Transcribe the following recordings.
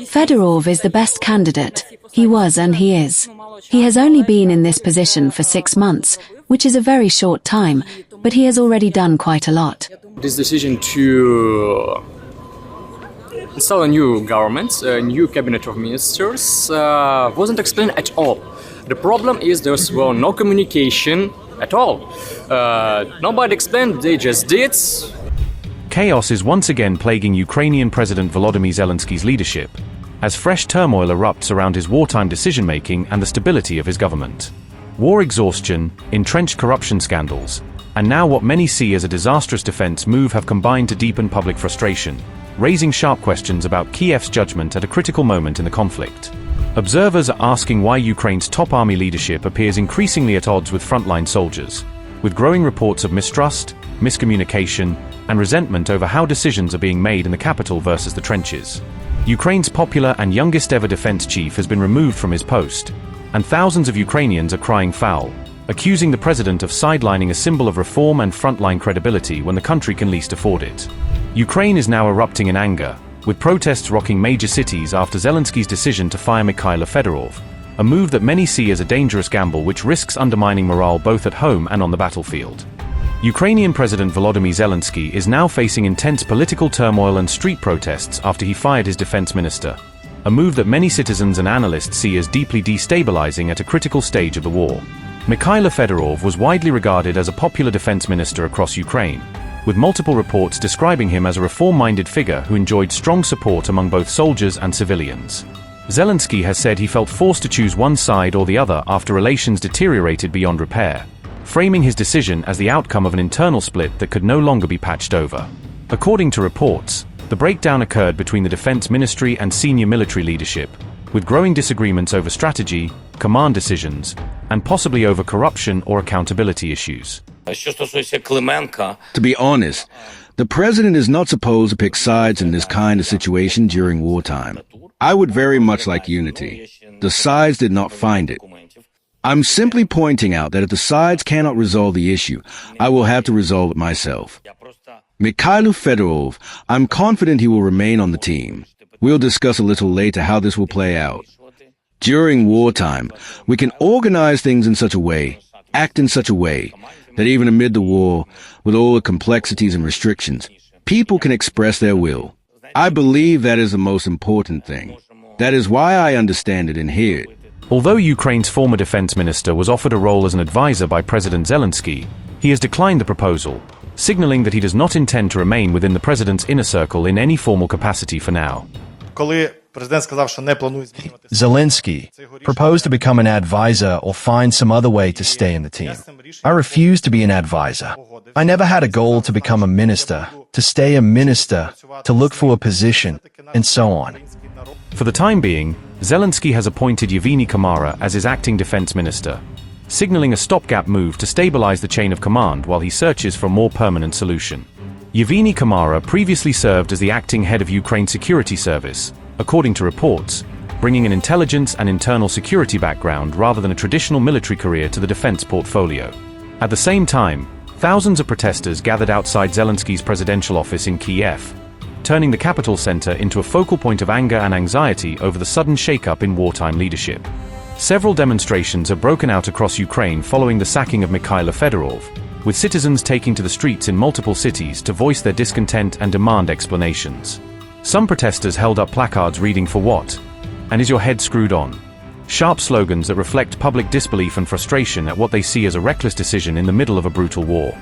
Fedorov is the best candidate. He was and he is. He has only been in this position for 6 months, which is a very short time, but he has already done quite a lot. This decision to install a new government, a new cabinet of ministers, wasn't explained at all. The problem is there was no communication at all. Nobody explained, they just did. Chaos is once again plaguing Ukrainian President Volodymyr Zelensky's leadership, as fresh turmoil erupts around his wartime decision-making and the stability of his government. War exhaustion, entrenched corruption scandals, and now what many see as a disastrous defense move have combined to deepen public frustration, raising sharp questions about Kyiv's judgment at a critical moment in the conflict. Observers are asking why Ukraine's top army leadership appears increasingly at odds with frontline soldiers, with growing reports of mistrust, miscommunication, and resentment over how decisions are being made in the capital versus the trenches. Ukraine's popular and youngest ever defense chief has been removed from his post, and thousands of Ukrainians are crying foul, accusing the president of sidelining a symbol of reform and frontline credibility when the country can least afford it. Ukraine is now erupting in anger, with protests rocking major cities after Zelensky's decision to fire Mykhailo Fedorov, a move that many see as a dangerous gamble which risks undermining morale both at home and on the battlefield. Ukrainian President Volodymyr Zelensky is now facing intense political turmoil and street protests after he fired his defense minister, a move that many citizens and analysts see as deeply destabilizing at a critical stage of the war. Mykhailo Fedorov was widely regarded as a popular defense minister across Ukraine, with multiple reports describing him as a reform-minded figure who enjoyed strong support among both soldiers and civilians. Zelensky has said he felt forced to choose one side or the other after relations deteriorated beyond repair, framing his decision as the outcome of an internal split that could no longer be patched over. According to reports, the breakdown occurred between the defense ministry and senior military leadership, with growing disagreements over strategy, command decisions, and possibly over corruption or accountability issues. To be honest, the president is not supposed to pick sides in this kind of situation during wartime. I would very much like unity. The sides did not find it. I'm simply pointing out that if the sides cannot resolve the issue, I will have to resolve it myself. Mykhailo Fedorov, I'm confident he will remain on the team. We'll discuss a little later how this will play out. During wartime, we can organize things in such a way, act in such a way, that even amid the war, with all the complexities and restrictions, people can express their will. I believe that is the most important thing. That is why I understand it and hear it. Although Ukraine's former defense minister was offered a role as an advisor by President Zelensky, he has declined the proposal, signaling that he does not intend to remain within the president's inner circle in any formal capacity for now. Zelensky proposed to become an advisor or find some other way to stay in the team. I refuse to be an advisor. I never had a goal to become a minister, to stay a minister, to look for a position, and so on. For the time being, Zelensky has appointed Yevhenii Khmara as his acting defense minister, signaling a stopgap move to stabilize the chain of command while he searches for a more permanent solution. Yevhenii Khmara previously served as the acting head of Ukraine's security service, according to reports, bringing an intelligence and internal security background rather than a traditional military career to the defense portfolio. At the same time, thousands of protesters gathered outside Zelensky's presidential office in Kyiv, turning the capital center into a focal point of anger and anxiety over the sudden shakeup in wartime leadership. Several demonstrations have broken out across Ukraine following the sacking of Mykhailo Fedorov, with citizens taking to the streets in multiple cities to voice their discontent and demand explanations. Some protesters held up placards reading "For what?" and "Is your head screwed on?" Sharp slogans that reflect public disbelief and frustration at what they see as a reckless decision in the middle of a brutal war.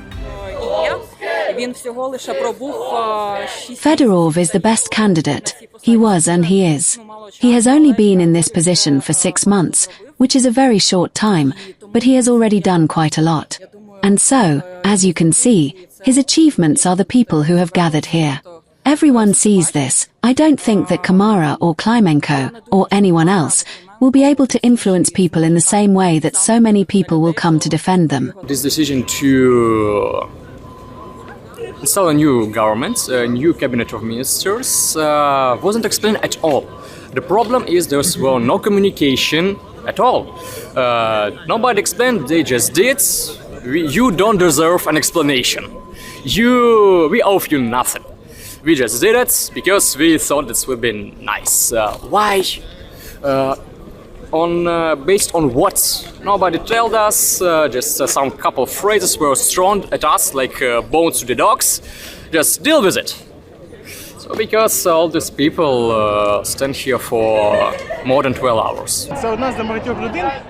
Fedorov is the best candidate. He was and he is. He has only been in this position for 6 months, which is a very short time, but he has already done quite a lot. And so, as you can see, his achievements are the people who have gathered here. Everyone sees this. I don't think that Khmara or Klimenko, or anyone else, will be able to influence people in the same way that so many people will come to defend them. This decision to install a new government, a new cabinet of ministers, wasn't explained at all. The problem is there was no communication at all. Nobody explained, they just did. You don't deserve an explanation. We owe you nothing. We just did it because we thought this would be nice. Why? Based on what? Nobody told us. Just some couple phrases were thrown at us like bones to the dogs. Just deal with it. So because all these people stand here for more than 12 hours.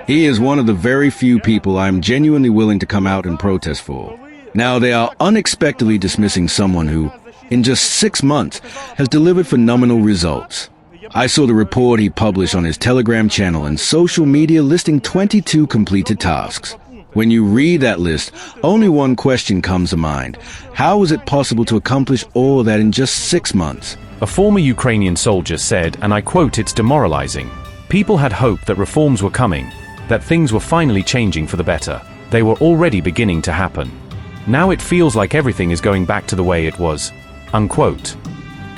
He is one of the very few people I am genuinely willing to come out and protest for. Now they are unexpectedly dismissing someone who, in just 6 months, has delivered phenomenal results. I saw the report he published on his Telegram channel and social media listing 22 completed tasks. When you read that list, only one question comes to mind. How was it possible to accomplish all that in just 6 months? A former Ukrainian soldier said, and I quote, "It's demoralizing. People had hoped that reforms were coming, that things were finally changing for the better. They were already beginning to happen. Now it feels like everything is going back to the way it was." Unquote.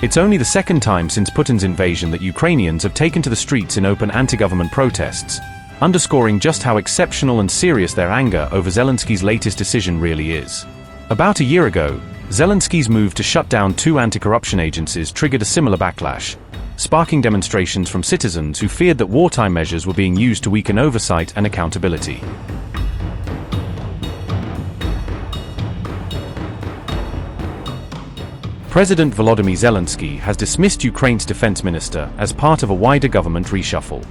It's only the second time since Putin's invasion that Ukrainians have taken to the streets in open anti-government protests, underscoring just how exceptional and serious their anger over Zelensky's latest decision really is. About a year ago, Zelensky's move to shut down 2 anti-corruption agencies triggered a similar backlash, sparking demonstrations from citizens who feared that wartime measures were being used to weaken oversight and accountability. President Volodymyr Zelensky has dismissed Ukraine's defense minister as part of a wider government reshuffle.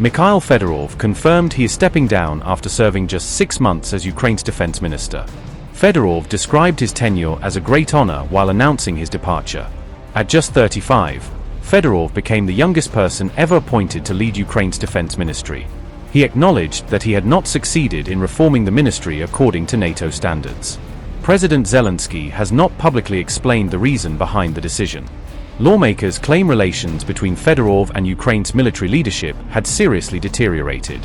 Mykhailo Fedorov confirmed he is stepping down after serving just 6 months as Ukraine's defense minister. Fedorov described his tenure as a great honor while announcing his departure. At just 35, Fedorov became the youngest person ever appointed to lead Ukraine's defense ministry. He acknowledged that he had not succeeded in reforming the ministry according to NATO standards. President Zelensky has not publicly explained the reason behind the decision. Lawmakers claim relations between Fedorov and Ukraine's military leadership had seriously deteriorated.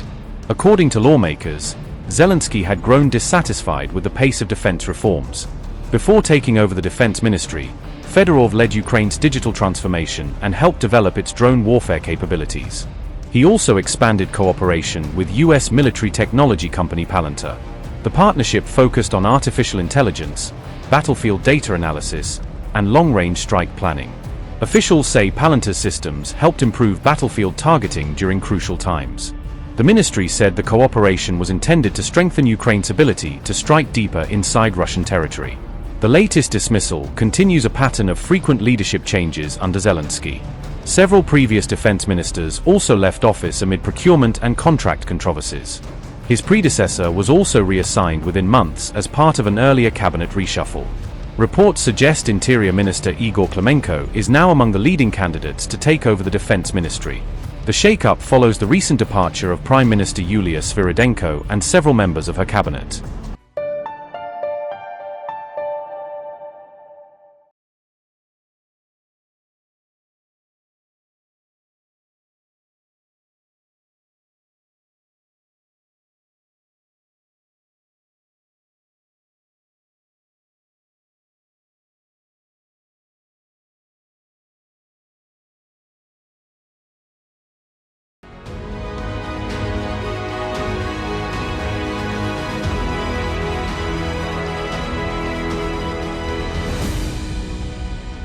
According to lawmakers, Zelensky had grown dissatisfied with the pace of defense reforms. Before taking over the defense ministry, Fedorov led Ukraine's digital transformation and helped develop its drone warfare capabilities. He also expanded cooperation with U.S. military technology company Palantir. The partnership focused on artificial intelligence, battlefield data analysis, and long-range strike planning. Officials say Palantir's systems helped improve battlefield targeting during crucial times. The ministry said the cooperation was intended to strengthen Ukraine's ability to strike deeper inside Russian territory. The latest dismissal continues a pattern of frequent leadership changes under Zelensky. Several previous defense ministers also left office amid procurement and contract controversies. His predecessor was also reassigned within months as part of an earlier cabinet reshuffle. Reports suggest Interior Minister Igor Klimenko is now among the leading candidates to take over the defense ministry. The shake-up follows the recent departure of Prime Minister Yulia Sviridenko and several members of her cabinet.